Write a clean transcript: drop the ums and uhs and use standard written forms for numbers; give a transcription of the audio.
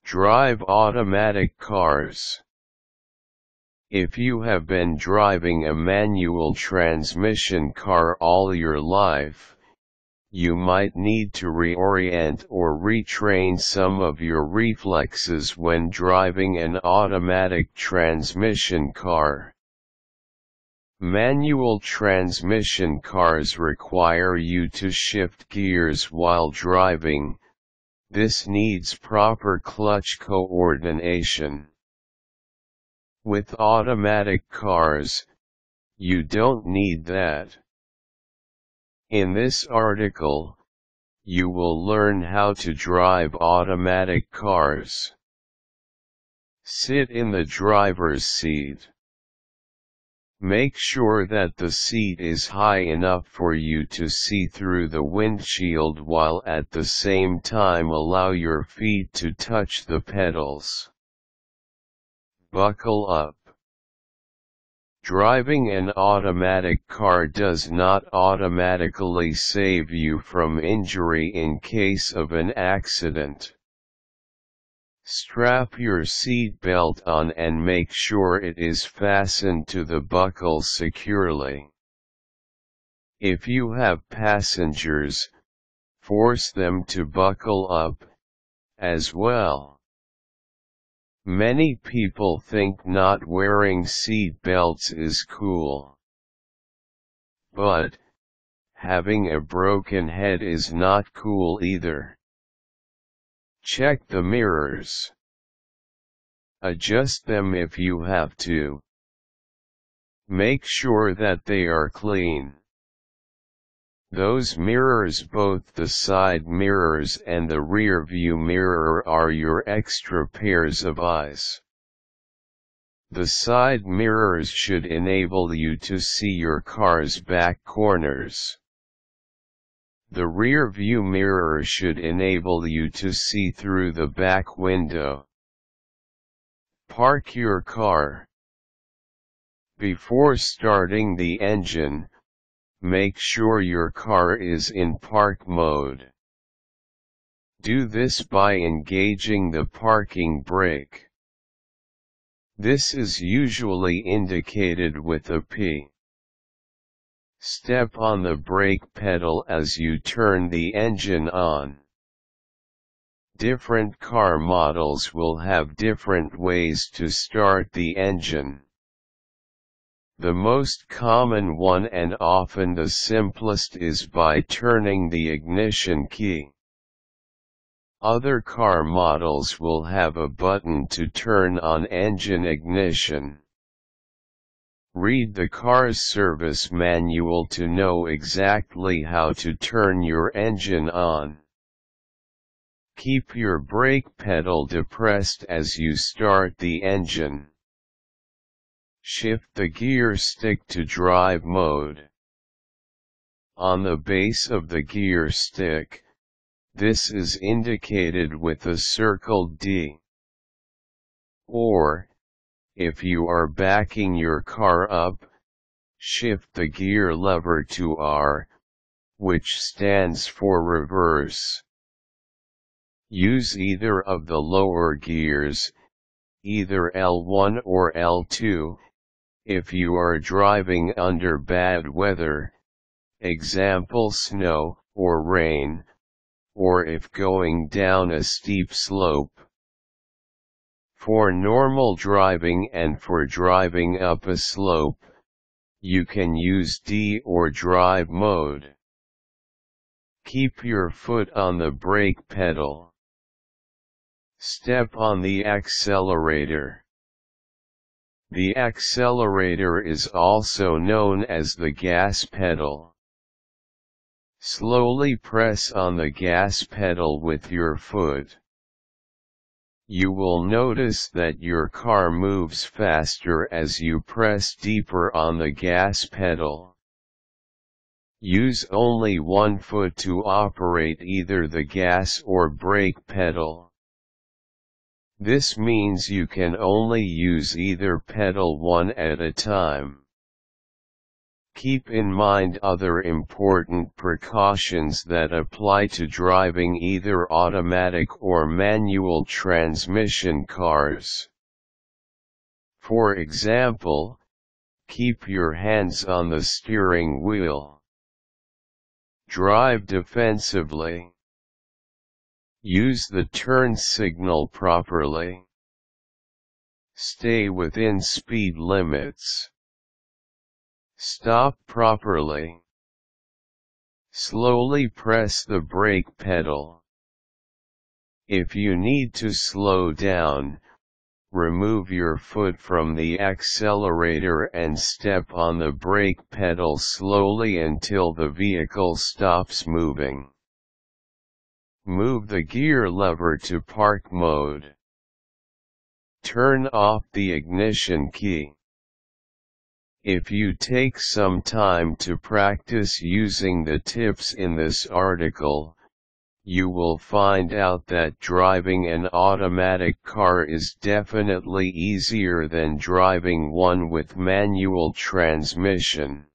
Drive automatic cars. If you have been driving a manual transmission car all your life, you might need to reorient or retrain some of your reflexes when driving an automatic transmission car. Manual transmission cars require you to shift gears while driving. This needs proper clutch coordination. With automatic cars, you don't need that. In this article, you will learn how to drive automatic cars. Sit in the driver's seat. Make sure that the seat is high enough for you to see through the windshield while at the same time allow your feet to touch the pedals. Buckle up. Driving an automatic car does not automatically save you from injury in case of an accident. Strap your seat belt on and make sure it is fastened to the buckle securely. If you have passengers, force them to buckle up, as well. Many people think not wearing seat belts is cool. But, having a broken head is not cool either. Check the mirrors. Adjust them if you have to. Make sure that they are clean. Those mirrors, both the side mirrors and the rear view mirror, are your extra pairs of eyes. The side mirrors should enable you to see your car's back corners. The rear view mirror should enable you to see through the back window. Park your car. Before starting the engine, make sure your car is in park mode. Do this by engaging the parking brake. This is usually indicated with a P. Step on the brake pedal as you turn the engine on. Different car models will have different ways to start the engine. The most common one and often the simplest is by turning the ignition key. Other car models will have a button to turn on engine ignition. Read the car's service manual to know exactly how to turn your engine on. Keep your brake pedal depressed as you start the engine. Shift the gear stick to drive mode. On the base of the gear stick, this is indicated with a circled D. Or, if you are backing your car up, shift the gear lever to R, which stands for reverse. Use either of the lower gears, either L1 or L2, if you are driving under bad weather, example snow or rain, or if going down a steep slope. For normal driving and for driving up a slope, you can use D or drive mode. Keep your foot on the brake pedal. Step on the accelerator. The accelerator is also known as the gas pedal. Slowly press on the gas pedal with your foot. You will notice that your car moves faster as you press deeper on the gas pedal. Use only one foot to operate either the gas or brake pedal. This means you can only use either pedal one at a time. Keep in mind other important precautions that apply to driving either automatic or manual transmission cars. For example, keep your hands on the steering wheel. Drive defensively. Use the turn signal properly. Stay within speed limits. Stop properly. Slowly press the brake pedal. If you need to slow down, remove your foot from the accelerator and step on the brake pedal slowly until the vehicle stops moving. Move the gear lever to park mode. Turn off the ignition key. If you take some time to practice using the tips in this article, you will find out that driving an automatic car is definitely easier than driving one with manual transmission.